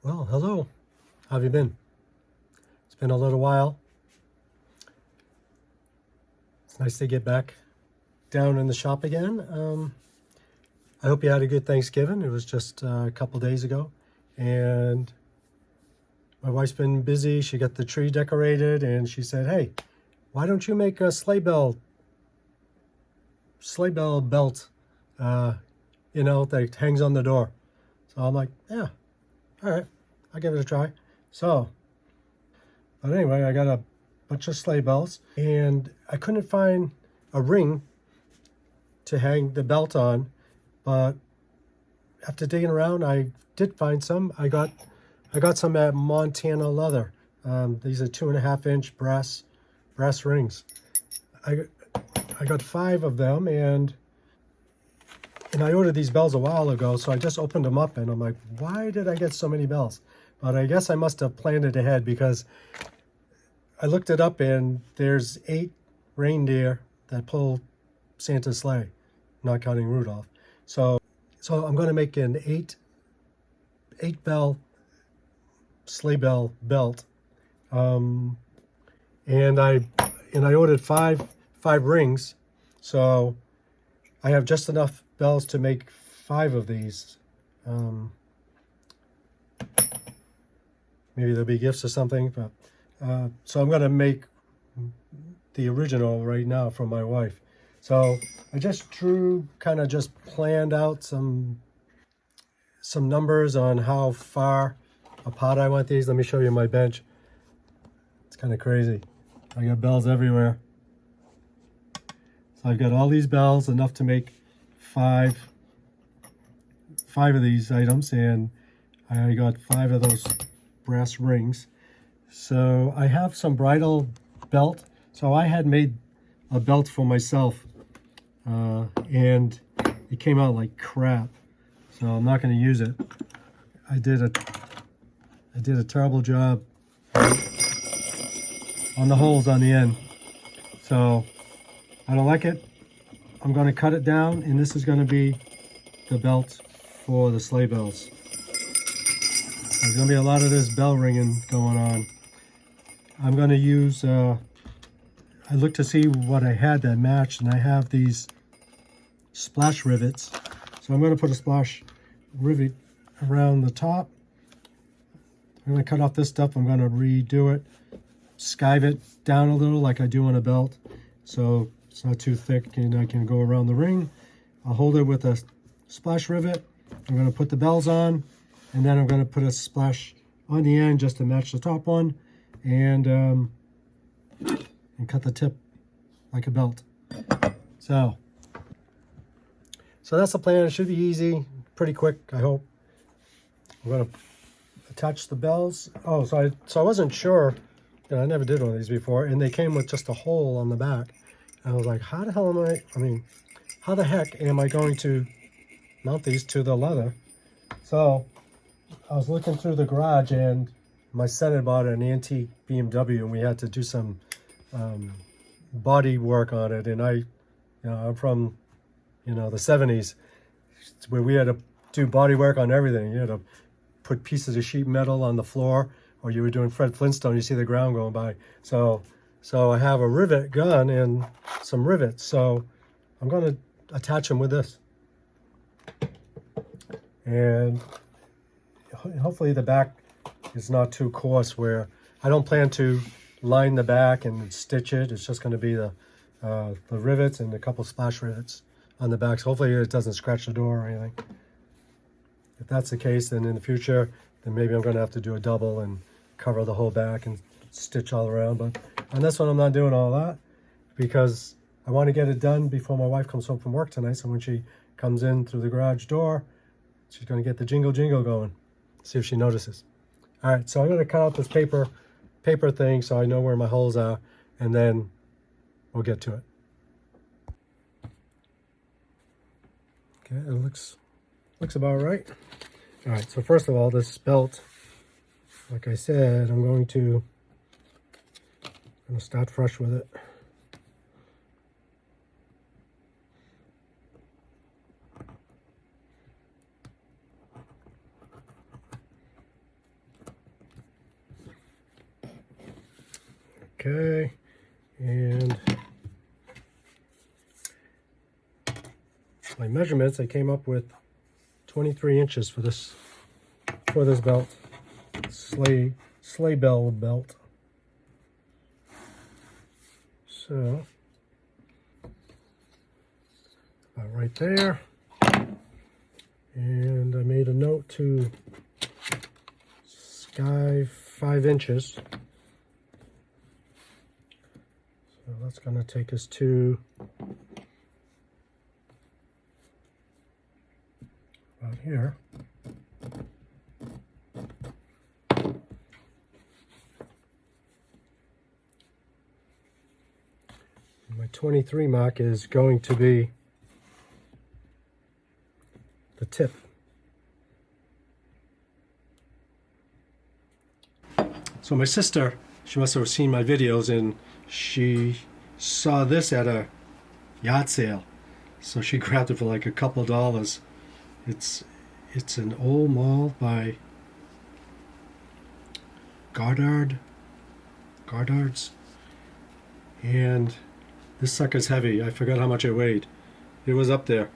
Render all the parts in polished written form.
Well, hello. How have you been? It's been a little while. It's nice to get back down in the shop again. I hope you had a good Thanksgiving. It was just a couple days ago. And my wife's been busy. She got the tree decorated and she said, hey, why don't you make a sleigh bell belt, that hangs on the door. So I'm like, yeah, all right, I'll give it a try. But anyway, I got a bunch of sleigh bells and I couldn't find a ring to hang the belt on, but after digging around, I did find some. I got some at Montana Leather. These are 2.5-inch brass rings. I got 5 of them, and I ordered these bells a while ago, so I just opened them up, and I'm like, why did I get so many bells? But I guess I must have planned it ahead, because I looked it up, and there's 8 reindeer that pull Santa's sleigh, not counting Rudolph. So I'm going to make an 8 bell sleigh bell belt, and I ordered 5 rings, so I have just enough bells to make 5 of these. Maybe there'll be gifts or something, but so I'm going to make the original right now for my wife. So I just planned out some numbers on how far apart I want these. Let me show you my bench. It's kind of crazy. I got bells everywhere. So I've got all these bells, enough to make 5 of these items, and I got 5 of those brass rings. So I have some bridal belt. So I had made a belt for myself, and it came out like crap. So I'm not going to use it. I did a terrible job on the holes on the end. So I don't like it. I'm going to cut it down, and this is going to be the belt for the sleigh bells. There's going to be a lot of this bell ringing going on. I'm going to use, I looked to see what I had that matched, and I have these splash rivets. So I'm going to put a splash rivet around the top. I'm going to cut off this stuff. I'm going to redo it, skive it down a little like I do on a belt, so it's not too thick and I can go around the ring. I'll hold it with a splash rivet. I'm going to put the bells on, and then I'm going to put a splash on the end just to match the top one, and cut the tip like a belt. So that's the plan. It should be easy, pretty quick, I hope. I'm going to attach the bells. Oh, so I wasn't sure. I never did one of these before, and they came with just a hole on the back. And I was like, how the heck am I going to mount these to the leather? So I was looking through the garage, and my son had bought an antique BMW, and we had to do some body work on it. And I'm from, the 70s, where we had to do body work on everything. You had to put pieces of sheet metal on the floor, or you were doing Fred Flintstone, you see the ground going by. So I have a rivet gun and some rivets. So I'm going to attach them with this. And hopefully the back is not too coarse, where I don't plan to line the back and stitch it. It's just going to be the rivets and a couple splash rivets on the back. So hopefully it doesn't scratch the door or anything. If that's the case, then in the future, then maybe I'm going to have to do a double and cover the whole back and stitch all around. But on this one, I'm not doing all that, because I want to get it done before my wife comes home from work tonight. So when she comes in through the garage door, she's going to get the jingle going. See if she notices. All right, so I'm going to cut out this paper thing so I know where my holes are, and then we'll get to it. Okay, it looks about right. All right, so first of all, this belt, like I said, I'm going to start fresh with it. Okay, and my measurements, I came up with 23 inches for this belt, sleigh bell belt. So about right there. And I made a note to sky 5 inches. So that's going to take us to about here. My 23 mark is going to be the tip. So my sister, she must have seen my videos and she saw this at a yard sale. So she grabbed it for like a couple dollars. It's an old mall by Goddard's. And this sucker's heavy. I forgot how much it weighed. It was up there,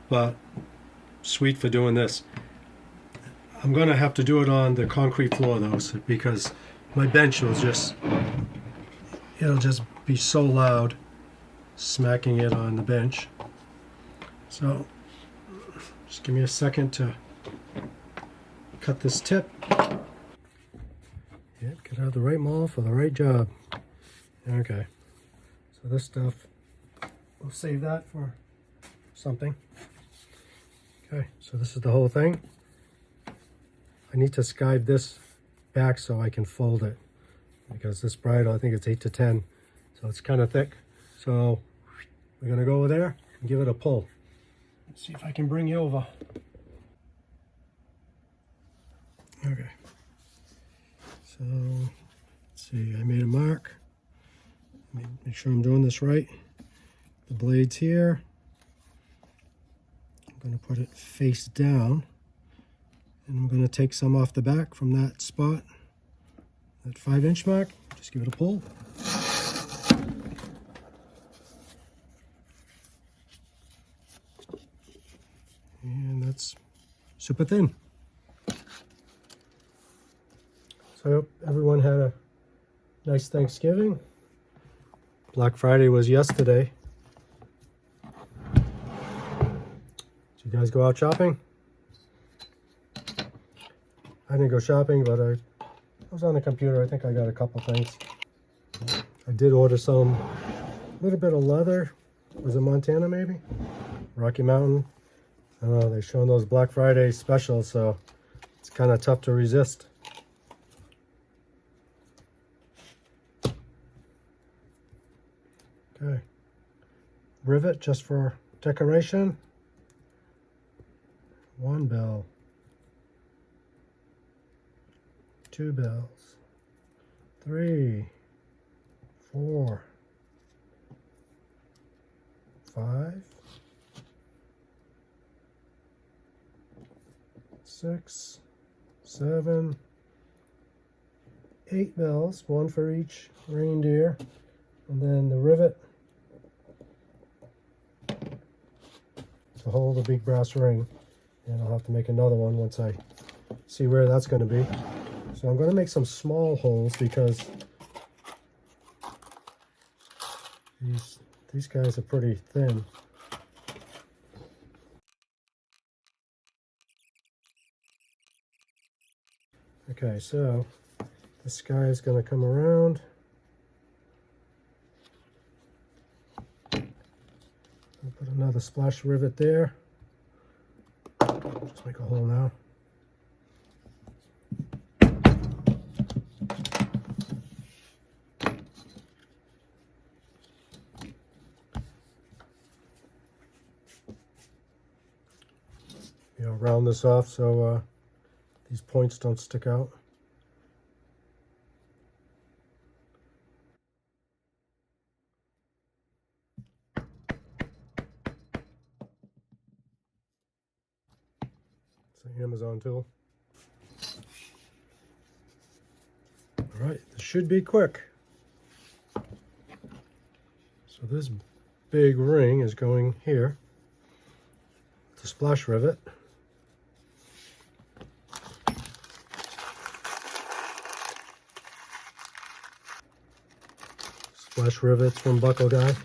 but sweet for doing this. I'm gonna have to do it on the concrete floor though, because my bench will it'll just be so loud smacking it on the bench. So just give me a second to cut this tip. Yep, get out the right maul for the right job. Okay, so this stuff, we'll save that for something. Okay, so this is the whole thing. I need to skive this back so I can fold it, because this bridle, I think it's 8 to 10, so it's kind of thick. So we're going to go over there and give it a pull. Let's see if I can bring you over. Okay, so let's see, I made a mark. Make sure I'm doing this right. The blade's here. I'm going to put it face down, and I'm going to take some off the back from that spot, that 5-inch mark. Just give it a pull. And that's super thin. So I hope everyone had a nice Thanksgiving. Black Friday was yesterday. Did you guys go out shopping? I didn't go shopping, but I was on the computer. I think I got a couple things. I did order some, little bit of leather. Was it Montana maybe? Rocky Mountain. I don't know, they're showing those Black Friday specials, so it's kind of tough to resist. Okay. Rivet just for decoration. 1 bell. 2 bells. 3, 4, 5, 6, 7, 8 bells, 1 for each reindeer, and then the rivet to hold the big brass ring. And I'll have to make another one once I see where that's going to be. So I'm going to make some small holes because these guys are pretty thin. Okay, so this guy is going to come around. I'll put another splash rivet there. Just make a hole now. Round this off so these points don't stick out. It's an Amazon tool. All right, this should be quick. this big ring is going here. The splash rivet. Splash rivets from Buckle Guy. Is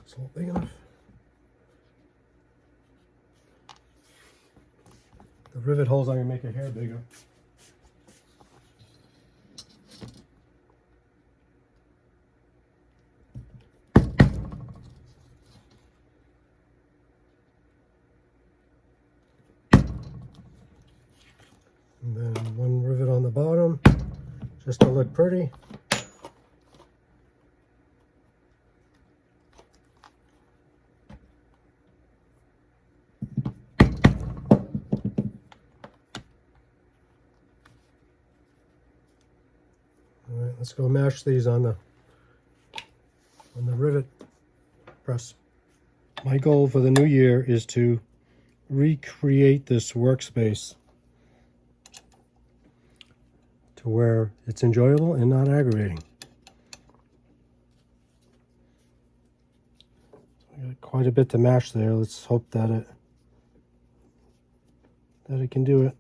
this hole big enough? The rivet holes, I'm going to make a hair bigger. And then one rivet on the bottom, just to look pretty. All right, let's go mash these on the rivet press. My goal for the new year is to recreate this workspace to where it's enjoyable and not aggravating. I got quite a bit to mash there. Let's hope that it can do it.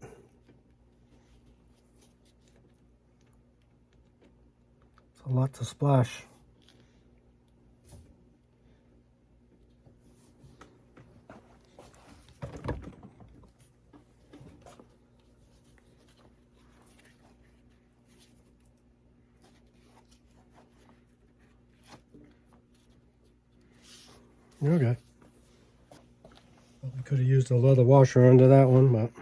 It's a lot to splash. Okay. Probably could have used a leather washer under that one, but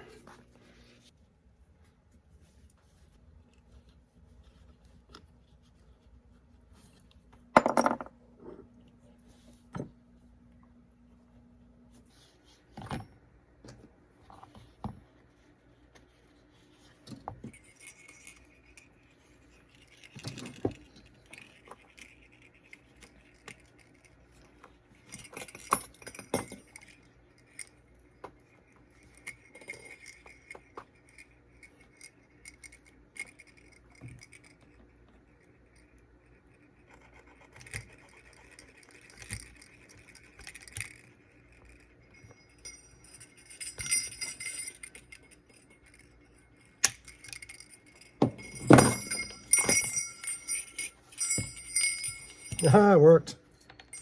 it worked.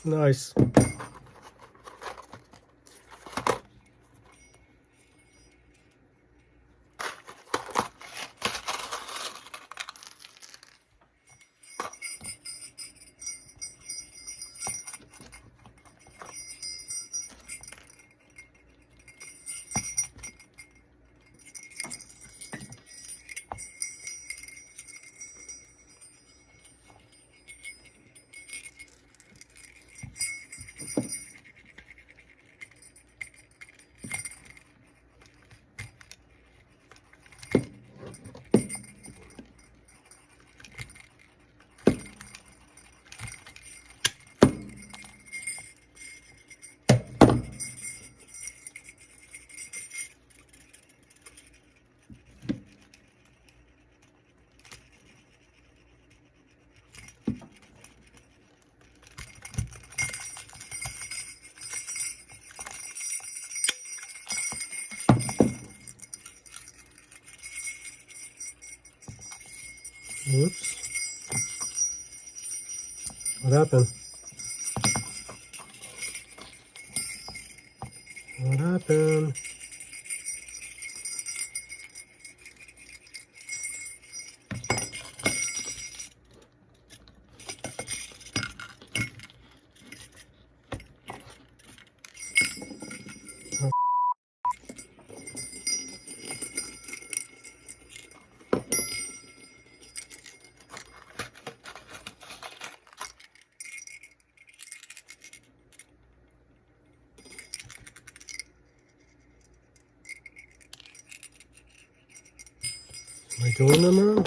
Nice. Whoops. What happened? What happened? Am I doing them wrong?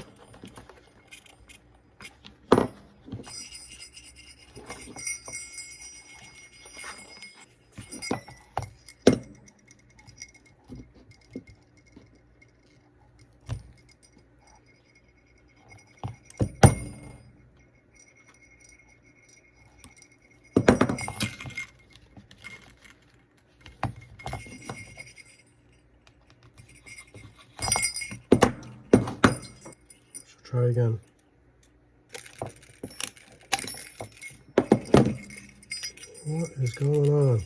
try again. What is going on?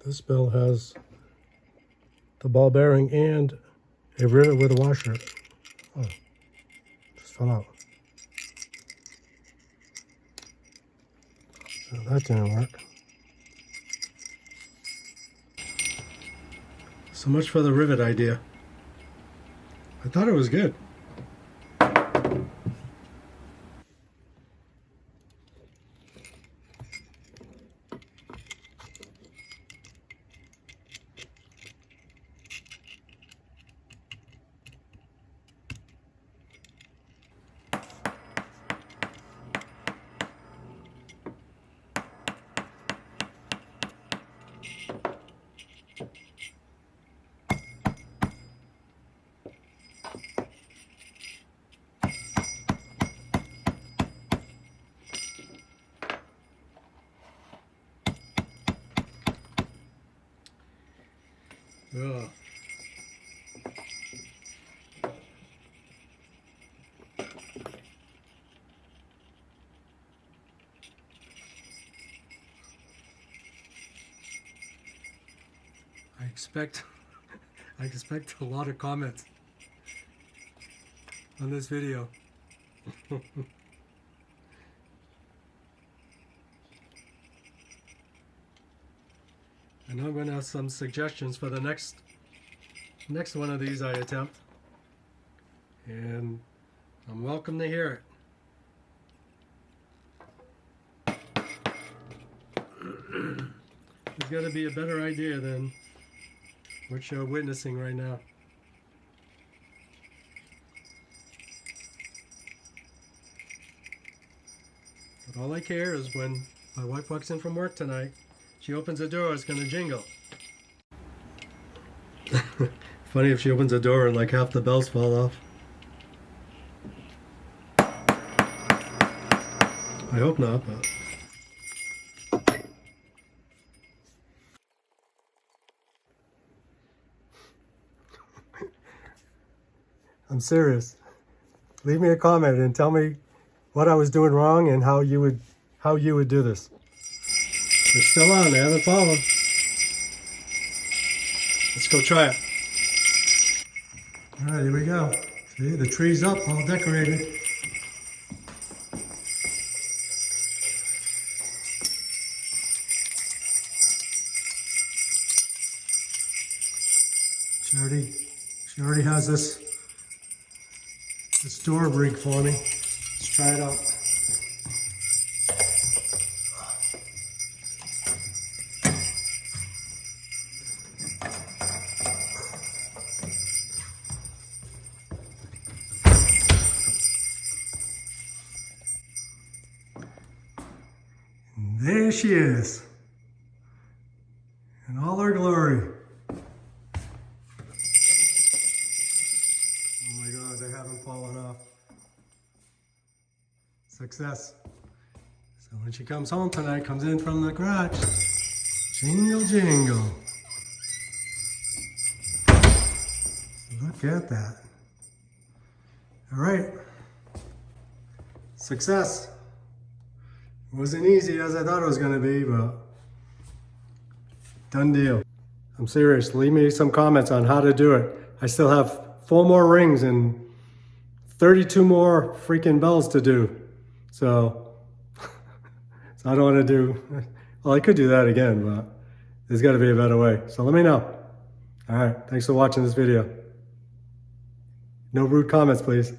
This bell has the ball bearing and a rivet with a washer. Oh, just fell out. So that didn't work. So much for the rivet idea. I thought it was good. Ugh. I expect a lot of comments on this video. And I'm going to have some suggestions for the next one of these I attempt. And I'm welcome to hear it. There's got to be a better idea than what you're witnessing right now. But all I care is when my wife walks in from work tonight, she opens the door, it's going to jingle. Funny if she opens the door and like half the bells fall off. I hope not, but... I'm serious. Leave me a comment and tell me what I was doing wrong and how you would do this. They're still on, they haven't fallen. Let's go try it. Alright, here we go. See, the tree's up, all decorated. She already has this door rig for me. Let's try it out. And there she is, in all her glory. Oh my God, they haven't fallen off. Success. So when she comes home tonight, comes in from the garage, jingle jingle. Look at that. All right. Success. It wasn't easy as I thought it was going to be, but Done deal. I'm serious. Leave me some comments on how to do it. I still have 4 more rings and 32 more freaking bells to do. So, so I don't want to do, well, I could do that again, but there's got to be a better way. So let me know. All right. Thanks for watching this video. No rude comments, please.